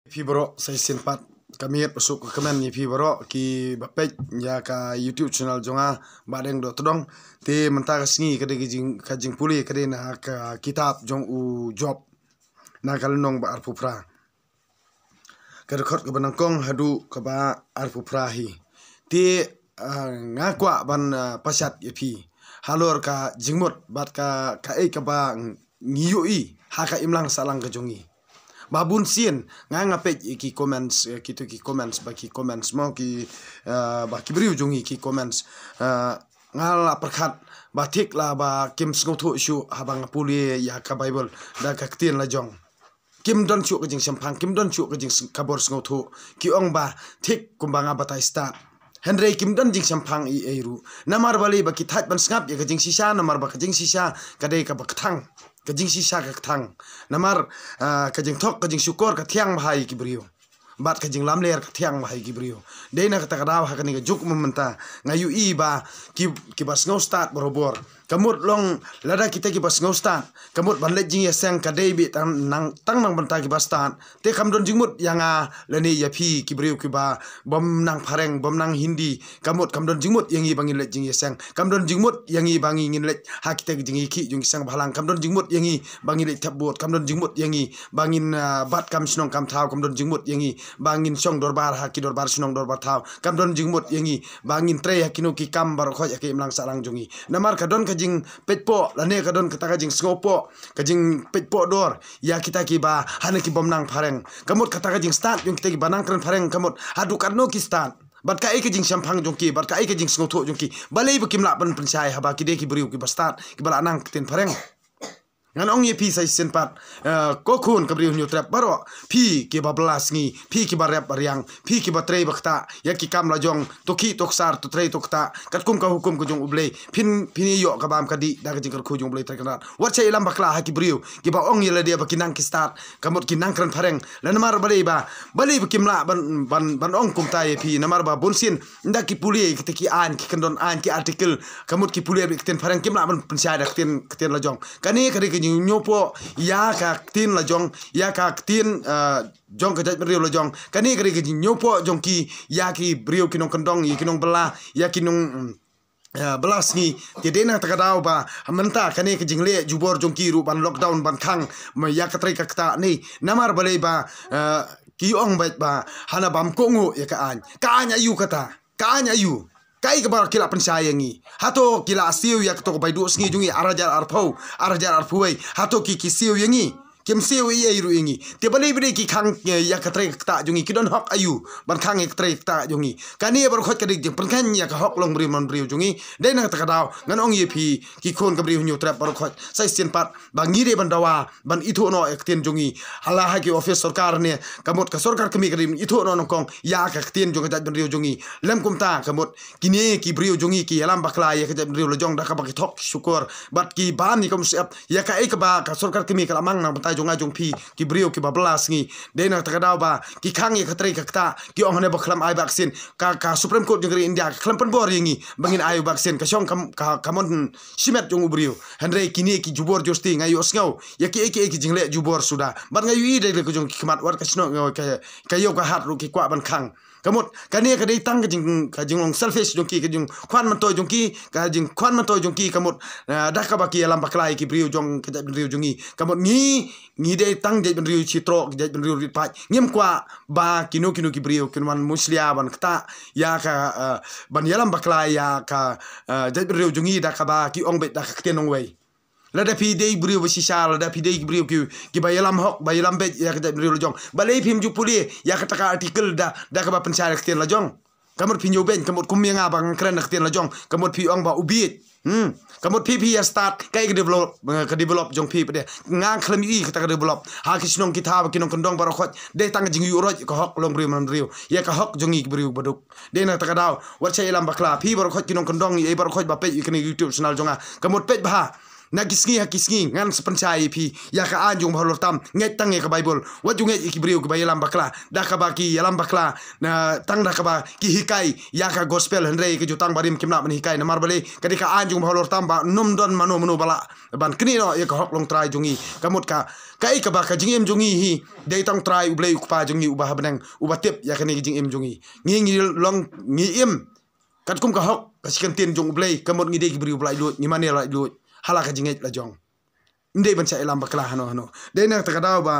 Fibro saya sempat kami masuk ke kemen ni fibro ki bapej ya ka YouTube channel jonga badeng do todong te mentah singi kade kajing puli kade na ka kitab jong u job na kalnong ba arpupra kade khot ke banangkong hadu ka ba arpupra hi te ngakwa ban pasat yepi halor ka jingmut bat ka ka ba ngiyui haka imlang salang ke jongi babun sien ngapet ki comments ki comments baki comments mau ki baki beriu jungi ki comments ngala perkhat batik la ba kim sngotu shu habang puli ya ka bible da ka ktien la jong kim don chu ka jing sampang kim don chu ka jing kabor sngotu ki ong ba thik kumbanga batai start Henry kim don jing sampang i eru namar bali baki that ban ngap ya ka jing sisa namar ba ka jing sisa kadai ka baktang kajing sisa ka thang namar kajing thok kajing syukur ka thiang bahai ki brio bat kajing lamler ka thiang bahai ki brio deina ka takadaw ha kani ka juk mementa ngayu i ba ki bas ngau start borobor kamut long lada kita ki bas ngau start kamut ban lejing ya sang ka debi tang nang banta ki bas start te kam don jingmut yanga lani ya phi ki brio ki ba bom nang phareng bom nang hindi kamut kam don jingmut yangi bangin lejing ya sang kam don jingmut yangi bangi ngin lej ha kita ki jingi ki jung sang bhalang kam don jingmut yangi bangin lej tabot kam don jingmut yangi bangin bat kam snong kam thau kam don jingmut yangi bangin song dorbar ha ki dorbar snong dorbar thau kam don jingmut yangi bangin tre ha kinu ki kam bar khoj ki imlang salang jungi namar ka don kajing petpo lane ka don kata kajing skopo kajing petpo dor ya kita ki ba hane ki bomnang phareng kamut kata kajing start yung kita ki banang kren phareng kamut hadu karno ki start bat ka ke jing sampang jongki bat ka ke jing sngoto jongki balai bukim la ban pensai haba ki de ki beriu ki bastat ki bala nang ten phareng ngan ong ye pi sai senpat kokun kabriu nyu trap baro pi ki bablas ngi pi ki barep bariang pi ki batrei bakta ya ki kam la jong toki toksar to trei tokta kat kum ka hukum ko jong ublei pini yo ka bam kadi da ka jingkar ko jong ublei terkenal wat sai lam bakla ha ki briu ki ba ong ye la dia bakinang ki start kamut ki nang kran phareng la namar balei bukim la ban ong kum ta ye pi namar ba bonsin nda ki puli ki ki an ki kendon an ki artikel kamut ki puli ki ten phareng kim la ban pensai da ten la jong kani kari nyopo ya ka tin la jong ya ka tin jong ka jat brio la jong kani kari nyopo jong ki ya ki brio kinong kendong yi kinong bela ya kinong belas ni tidena takadaw ba menta kani ke jingle jubor jong ki ru ban lockdown ban khang ya ka trai ka kta ni namar balai ba ki ong ba hana bam kongu ya ka anya yu kata ka anya yu kai ke bar kila pensayangi hato kila siu ya to bai du sngi jungi arajar arpuai hato ki siu yangi kem siu ye iru ingi te balai bri ki khang ya ka tre ta jungi ki don hok ayu ban khang ek tre ta jungi kani bar khot ka dik pen kan ya ka hok long bri man bri jungi de na ta daw ngan ong ye phi ki khon ka bri nyu trap bar khot sai sin pat ba ngire ban dawa ban itho no ek ten jungi hala ha ki office sarkar ne kamot ka sarkar kami krim itho no kong ya ka ten jungi jat ban ri jungi lem kum ta kamot kini ki bri jungi ki alam bakla ya ka jat bri lo jong da ka ba ki thok syukur bat ki ban ni kom siap ya ka ek ba ka sarkar kami kala mang na jonga jong pi ki brio ki bablas ngi de na takadaw ba ki khang ye khatrai ka kta ki ong ne baklam ai vaksin ka supreme court jong india khlam pen bor yengi bangin ai vaksin ka shong kamon simet jong brio henry kini ki jubor josti ngai osngau ya ki jingle jubor suda ban ngai yi de ko jong ki khamat war ka sno ka yo ka hat ru ki kwa ban khang kamut kani ka dei tang ka jing ong selfish jong ki khwan man toy jong ki ka jing khwan man toy jong ki kamut da ka ba ki alam baklai ki brio jong ka brio jongi kamut ni de tang de brio chitro de brio rit pa ngem kwa ba kinu ki brio kinwan muslia ban kta ya ka ban yalam baklai ya ka de brio jongi da ka ba ki ong be da ka tenong wei lada pi dei brio besisa lada pi dei brio ki bayalam hok bayalam be ya ka brio jong balai phim ju puli ya ka taka artikel da ka ba pensar ken la jong kamut pinjo ben kamut kumya bang kren ken la jong kamut pi ong ba ubit kamut pi ya start kai ka develop jong pi pede ngang khlem i ka develop ha ki snong ki tha ba kinong kondong bar khot de tang jing yu ro ka hok long brio man brio ya ka hok jong i brio baduk de na taka daw war chai lam bakla pi bar khot kinong kondong i bar khot ba pe ki youtube channel jonga kamut pe ba na kisngi ngan sepencai pi ya ka anjung bhalor tam ngai tange ka bible waju ngai ki brio ka yalam bakla da ka ba ki yalam bakla na tang da ka ba ki hikai ya ka gospel henrei ke jutang barim kimna man hikai na marbale kadika anjung bhalor tam ba num don mano bala ban kini no ya ka hok long trai jungi kamut ka kai ka ba ka jingem jungi hi dei tang trai ublei ukpa jungi ubah benang ubatip ya ka ni jingem jungi ngi long ngi im kat kum ka hok ka sikan tin jung ublei kamut ngi dei ki brio blai lut ni mane la lut hala ka jinget la jong ndey ban cha ilam bakla hano de na ta kadaw ba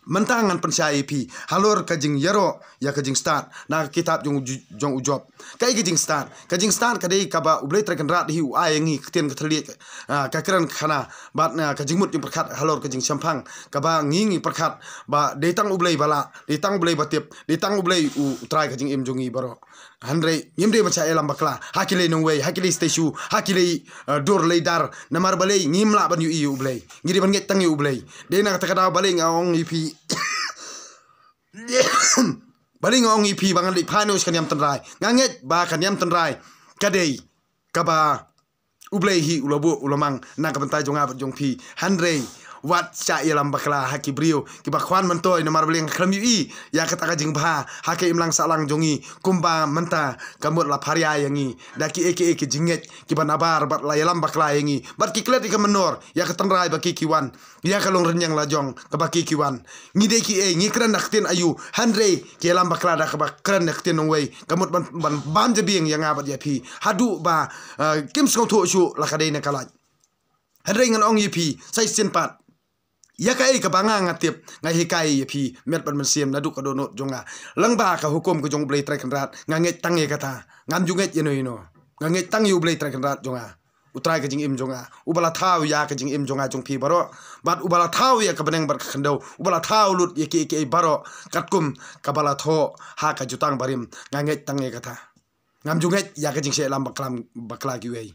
mentangan pensai pi halor ka jing yaro ya ka jing start na kitab jong ujob kai ka jing start ka dei ka ba ublei trekan rat hi u ai ngi kten ka thli ka kran khana bat na ka jing mut jing perkhat halor ka jing sampang ka ba ngi perkhat ba de tang ublei bala de tang ublei batip de tang ublei u try ka jing im jongi baro handre nyimde baca elam bakla hakile nungwei hakile station hakile dor leidar namar balei ngimla ban yu ublei ngiri ban nget tangi ublei de na kata kada balei ngong ipi balei ngong ipi bangan li panus kan yam tenrai nganget ba kan yam tenrai kadei kaba ublei hi ulobu ulomang na ka bentai jonga jong pi handre wat cha ilam bakla haki brio ki bakwan mentoy namar beling kram yu ya kata ka jing ba haki imlang salang jongi kumba menta kamut la pharia yangi daki eke jinget ki banabar bat la ilam bakla yangi bat ki klet ka menor ya ka tanrai baki kiwan ya ka long renyang la jong ka baki kiwan ngi de ki ngi kran naktin ayu handre ki ilam bakla da ka bak kran naktin nongwei kamut ban bam je bing yang abat ya pi hadu ba kim skong tho shu la ka de na kalaj handre ngan ong yipi sai sin pat ya kai ka banga ngatip ngai hikai pi met ban siam na du ka dono jonga langba ka hukum ko jong blei trek rat ngange tange kata ngam junget yeno ngange tang yu blei trek rat jonga utrai ka jing im jonga ubala thau ya ka jing im jonga jong pi baro bat ubala thau ya ka beneng bar khando ubala thau lut ye ke baro katkum ka bala tho ha ka jutang barim ngange tange kata ngam junget ya ka jing se lam bakla ki wei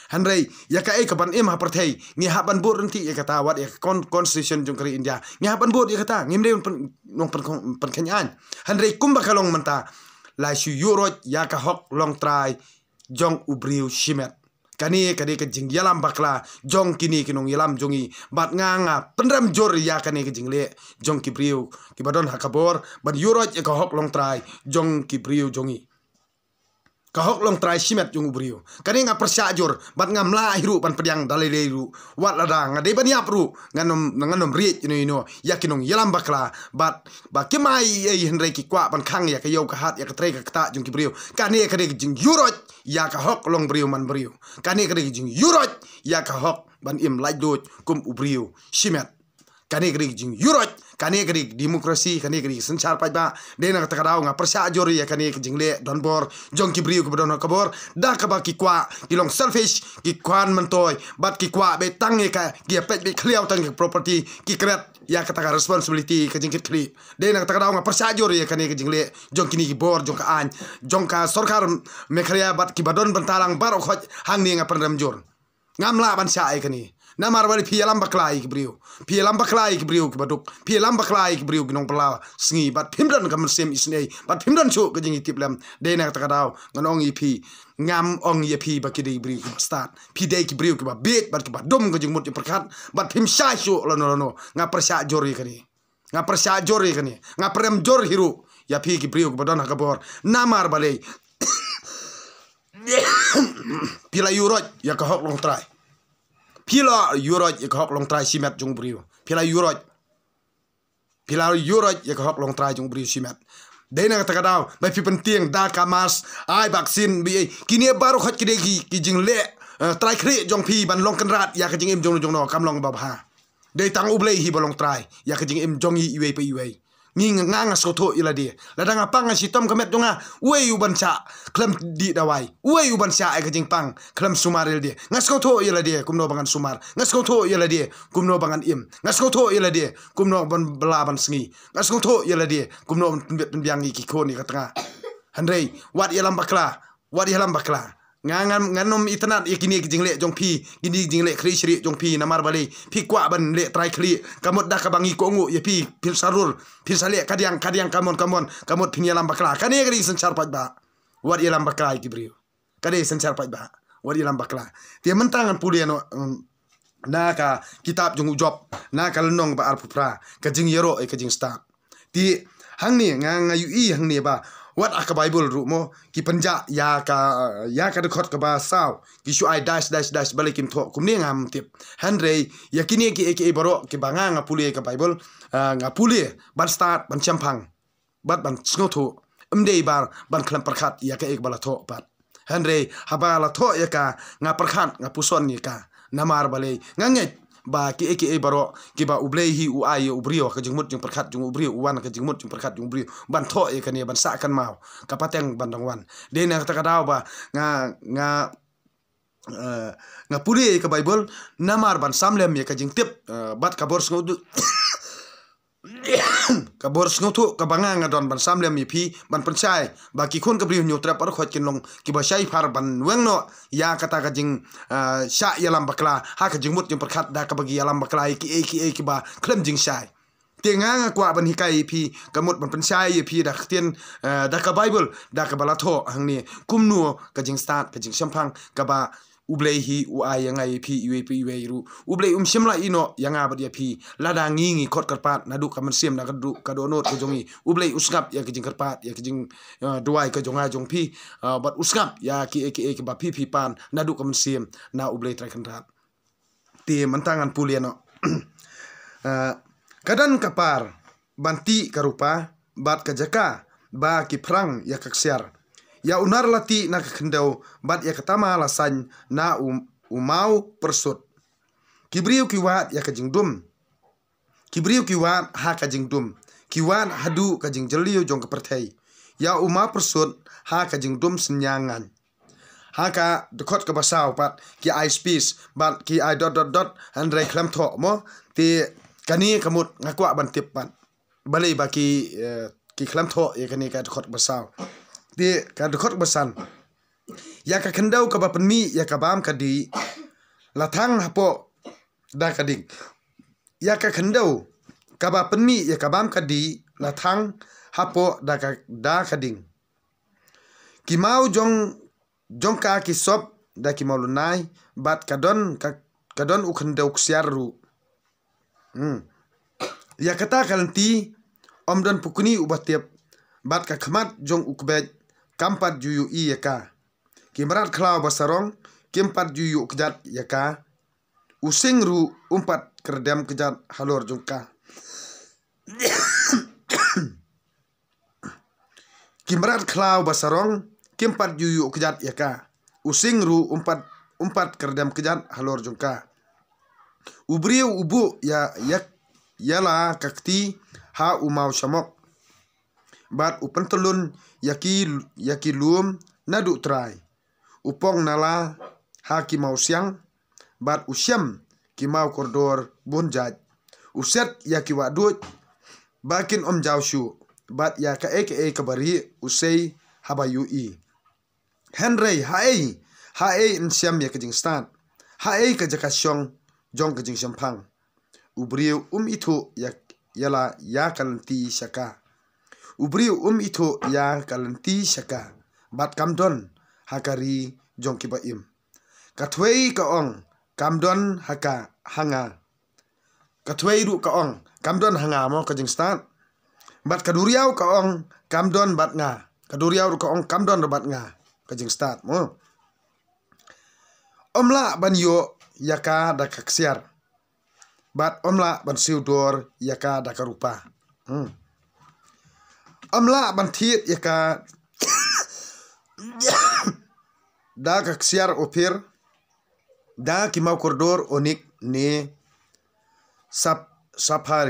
Handrei ya ka ka ban im ha perthei ngi ha ban bot renti ya kata wat ya constitution jong kari India ngi ha ban bot ya kata ngim de nong pen kenyan Handrei kum ba kalong menta la shu yurot ya ka hok long trai jong ubriu shimet kani ka de ka jing yalam bakla jong kini kinong yalam jongi bat nganga penram jor ya kani ka jing le jong ki briu ki badon ha kabor ban yurot ya ka hok long trai jong ki briu jongi kahok long trai simet jung ubrio kani nga persya jor bat ngam la hiru ban pediang dalai ru wat lada ngade ban yap ru nganom riet ino yakinong yalam bakla bat ba kimai henrei ki kwa ban khang ya ka yo ka hat ya ka tre ka ta jung ki brio kani ka de jing yurot ya ka hok long brio man brio kani ka de jing yurot ya ka hok ban im lai dot kum ubrio simet kani ka de jing yurot kani kari demokrasi kani kari senchar pajba dena kata kadau nga persya jori ya kani ke jingle donbor jong ki briu ke badon kabor da ka ba ki kwa ki long selfish ki kwan mentoy bat ki kwa be tang ka ki pet be kliau tang property ki kret ya kata ka responsibility ke jingkit kli dena kata kadau nga persya jori ya kani ke jingle jong kini ki bor jong ka an jong ka sarkar me khria bat ki badon bantalang barok khoj hang ni nga pandam jor ngamla ban sya ai kani namar bali pialam baklai ki brio ki baduk pialam baklai ki brio ginong pala sngi bat pimdan kam sem isnei bat pimdan chu ka jingi tiplam de na ta kadau nganong ipi ngam ong yepi bakidi brio ki start pi de ki brio ki ba bet bat ki ba dom ka jingmut perkat bat pim sha chu lono nga persya jori kani nga prem jor hiru ya pi ki brio ki badon hakabor namar bali pila yurot ya ka hok long trai pila yurot ya hok long trai simet jung brio pila yurot ya hok long trai jung brio simet dena kata kadau ba pi penting da kamas ai vaksin bi kini baru khat kide ki jing le trai khri jong pi ban long kan rat ya ka jing im jong no kam long ba ha de tang ublei hi balong trai ya ka jing im jong i iwe pe iwe ngi nganga soto ila dia ladang apa nga sitom kamet donga we uban cha klam di dawai we uban cha ai kajing pang klam sumar ila dia ngaskoto ila dia kumno bangan sumar ngaskoto ila dia kumno bangan im ngaskoto ila dia kumno ban belaban sengi ngaskoto ila dia kumno biang ki koni katanga handrei wat yalam bakla nganom itanat yakini jingle jong pi gini jingle khri shri jong pi namar bali pi kwa ban le trai khri kamot da ka bangi ko ngu ye pi pil sarur pil sale kadiang kamot pinyalam bakla kane gri sanchar pajba wat yalam bakla ki brio kade sanchar pajba wat yalam bakla dia mentangan puliano na ka kitab jung job na ka lenong ba arpupra ka jing yero ka jing start ti hang ni nga yu i hang ni ba what aka bible ru mo ki panja ya ka de khot ka ba saw ki shu ai dash balik kim tho kum ni ngam tip hanre yakini ki eke baro ki banga nga puli ka bible nga puli ban start ban champang bat ban snotho umdei bar ban klam perkhat ya ka ek bala tho pat hanre habala tho ya ka nga perkhat nga puson ni ka namar balai nganget ba ki eke baro ki ba ublei hi u ai ubrio ka jingmut jing perkhat jing ubrio wan ka jingmut jing perkhat jing ubrio ban tho e kan ban sa kan mau ka pateng bandang wan de na ta ka ba nga puli ka bible namar ban samlem ya ka jing tip bat ka bors ngodu ka bors ngotu ka banga nga don ban samlem mi phi ban panchai ba ki khon ka bri nyu tra par khot kin long ki ba shai phar ban wengno ya kata ka jing sha yalam bakla ha ka jing mut jing perkhat da ka bagi yalam bakla ki ba klem jing shai tenga nga kwa ban hikai phi kamut ban panchai phi da khtian da ka bible da ka bala tho hangni kumnu ka jing start ka jing shampang ka ba ublei hi u ai yang ai phi ue ru ublei shimla ino yang a badia phi lada ngi khot karpat nadu kaman siam na kadu kadonot ko jongi ublei usngap ya kijing karpat ya kijing duai ka jonga jong phi bat usngap ya ki ba phi pan nadu kaman siam na ublei trakan rat ti mantangan puliano kadan kapar banti karupa bat kajaka ba ki prang ya kaksiar ya unar lati na kendau bat ya ketama alasan na umau persut kibriu kiwat ya kajing dum kibriu kiwat ha kajing dum kiwat hadu kajing jeliu jong kepertai ya umau persut ha kajing dum senyangan haka dekot ke basau pat ki I space bat ki I ... andre klam tho mo ti kani kamut ngakwa ban tip pat balai baki ki klam tho ya kani ka dekot basau di ka dekot besan ya ka kendau ka ba penmi ya ka bam ka di latang hapo da ka ding ya ka kendau ka ba penmi ya ka bam ka di latang hapo da ka ding ki mau jong ka ki sop da ki mau lunai bat kadon u kendau ksiaru ya kata kalanti om don pukuni ubatiap bat ka khamat jong ukbet kampat juyu i yaka kimrat klau basarong kimpat juyu kejat yaka using ru umpat kerdam kejat halor jungka kimrat klau basarong kimpat juyu kejat yaka using ru umpat kerdam kejat halor jungka ubriu ubu yala kakti ha umau shamok bat upentulun yaki luum nadu trai upong nala ha ki mau siang bat usyam ki mau kordor bunjat uset yaki wadut bakin om jaushu bat ya ka eke kabari usei habayu i henry hae insyam ya kajing stat hae ka jakasyong jong kajing syampang ubriu itu yala ya kalanti syaka ubriu itu ya kalanti syaka bat kamdon hakari jong kibaim katwei ka ong kamdon haka hanga katwei ru ka ong kamdon hanga mo kajing stat bat kaduriau ka ong kamdon bat nga kaduriau ru ka ong kamdon bat nga kajing stat mo omla ban yo yaka da kaksiar bat omla ban siudor yaka da karupa omla ban thiet yaka da kaksiar opir da kimau kordor onik ne safar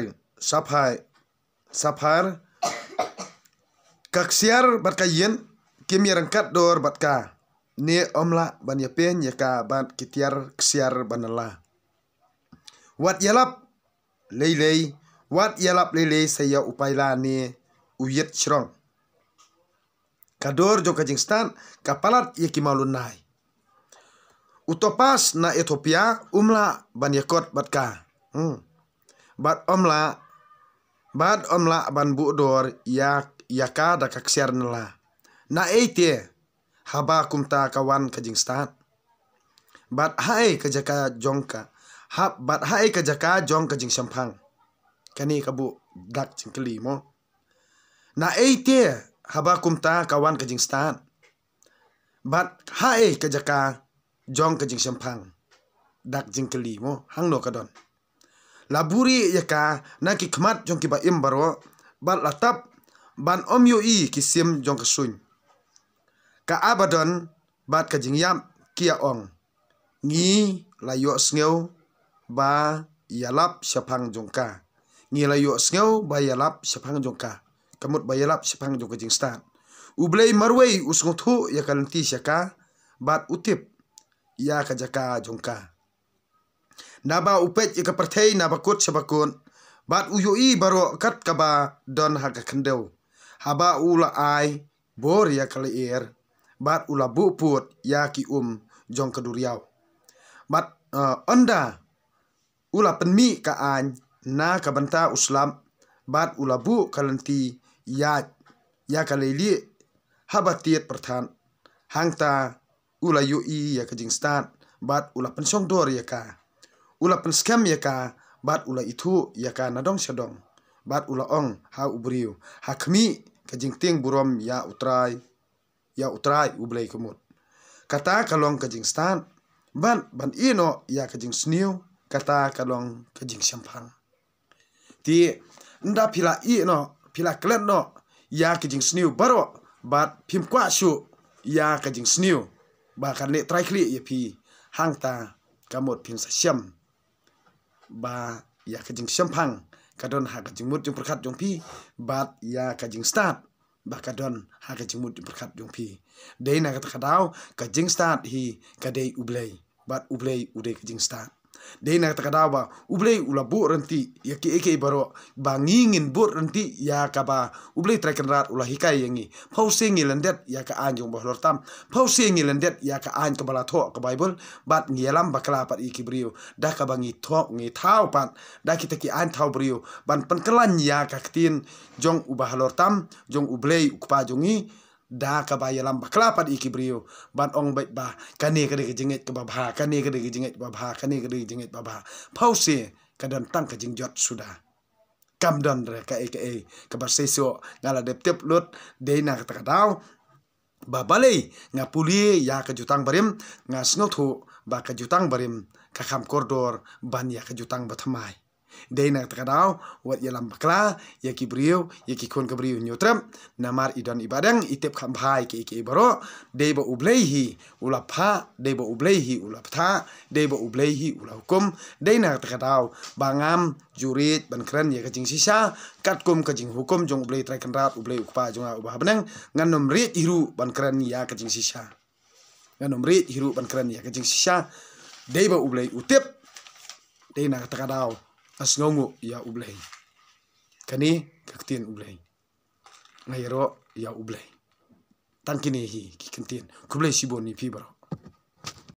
kaksiar bat kayen kimierangkat dor bat ka ne omla ban yapen yaka bat kitiar ksiar banala wat yalap lele saya upaila ne uyet shrong kador jo kajing stan kapalat yaki malunai utopas na Ethiopia umla ban yakot batka bat omla ban budor yaka da kaksiar nala na eite haba kumta kawan kajing stan bat hae kajaka jongka bat hai ka jaka jong ka jing sampang kani kabu dak jingkeli mo na te haba kumta kawan ka jing stan bat hai ka jaka jong ka jing sampang dak jingkeli mo hangno kadon laburi yaka na ki khmat jong ki ba im baro bat latap ban om yo I ki sim jong ka suny ka abadon bat ka jing yam kia ong ngi la yo sneu ba yalap sapang jongka ngi la yo sneu ba yalap sapang jongka kamut ba yalap sapang jongka jing stan ublei marwei usngothu ya kalanti syaka bat utip ya ka jaka jongka naba upet ya ka perthei naba kut sabakun bat uyoi baro kat kaba don haga khendeu haba ula ai bor ya kali bat ula bu put ya ki jong keduriau bat onda ula penmi ka an na ka banta uslam bat ula bu kalanti ya kaleli habatiet perthan hangta ula yui ya ka jingstan bat ula pensong dor ya ka ula pen scam ya ka bat ula itu ya ka nadong sadong bat ula ong ha ubriu hakmi ka jingting burom ya utrai ublei kumut kata kalong ka jingstan ban ino ya ka jing sniu kata kalong ka jing sampang ti nda pila pila klen no ya ka jing sniu baro bat pim kwa shu ya ka jing sniu ba kan le trai kli ya pi hangta kamot pin sa syam ba ya ka jing sampang kadon ha ka jing mut jung perkat jong pi bat ya ka jing start ba kadon ha ka jing mut jung perkat jong pi dei na ka kadau ka jing start hi ka dei ublei bat ublei udei ka jing start dei na ka kadau ba ublei ula bu renti ya ki eke baro ba ngingin bu renti ya ka ba ublei trai kenrat ula hikai yangi phau singi landet ya ka an jong bohlor tam phau singi landet ya ka an ka bala tho ka bible bat ngialam bakla pat iki brio da ka bangi tho ngi thau pat da kita ki an thau brio ban penkelan ya ka ktin jong ubah lor tam jong ublei ukpa jongi da ka ba yalam bakla pat iki brio ban ong bai ba kane kade jinget ka ba kane kade jinget ba kane kade jinget ba pause kadan tang ka jingjot sudah kam don re ka ka ba seso ngala dep tep lut de na ka daw ba balei nga puli ya ka jutang barim nga snothu ba ka jutang barim ka kham kordor ban ya ka jutang bathamai dei na ka daw wat yalam bakla ya ki brio ya ki kon ka brio nyotram namar idon ibadang itep kham bhai ke baro dei ba ubleihi ula pha dei ba ubleihi ula pha dei ba ubleihi ula hukum dei na ka daw bangam jurit ban kran ya ka jing sisa kat kum ka jing hukum jong ublei trai kanrat ublei ukpa jonga ubah benang nganom rit hiru ban kran ya ka jing sisa nganom rit hiru ban kran ya ka jing sisa dei ba ublei utep dei na ka daw as ngongu ya ublei kani kaktin ublei ngayro ya ublei tangkini hi ki kentin kublei siboni pi baro